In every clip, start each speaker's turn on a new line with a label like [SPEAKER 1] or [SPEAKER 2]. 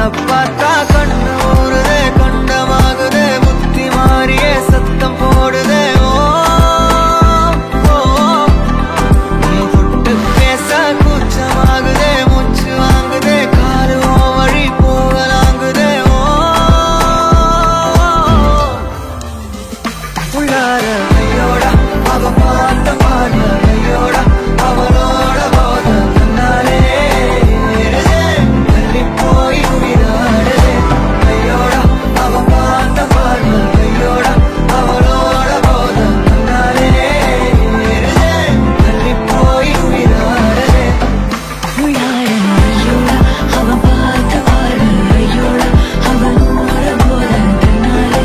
[SPEAKER 1] பார்த்தா கண்ணு ஊறுதே கண்டமாகுதே புத்தி மாறியே சத்தம் போடுதே ஓ நீ தொட்டு பேச கூச்சமாகுதே மூச்சு வாங்குதே காலு வழி போகலாங்குதே ஓ உள்ளார கையோட அவ பார்த்த பார்வை கையோட அவளோட போத கண்ணாலே தள்ளி போய் உயிராடுதே கையோட அவ பார்த்த பார்வை கையோட அவளோட போத கண்ணாலே தள்ளி போய் உயிராடுதே
[SPEAKER 2] உள்ளார கையோட அவ பார்த்த பார்வை கையோட அவளோட போத கண்ணாலே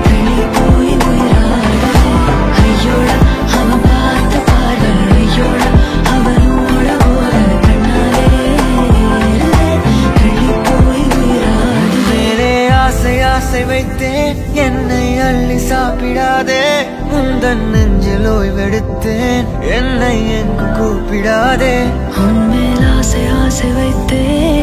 [SPEAKER 2] தள்ளி போய் உயிராடுதே கையோட அவ பார்த்த பார்வை கையோட அவளோட போத கண்ணாலே தள்ளி போய் உயிராடுதே
[SPEAKER 1] மேலே ஆசை ஆசை வைத்தேன் என்னை அள்ளி சாப்பிடாதே உந்தன் நெஞ்சில் ஓய்வெடுத்தேன் என்னை எங்கு கூப்பிடாதே
[SPEAKER 2] உன்மேல் ஆசை ஆசை வைத்தேன்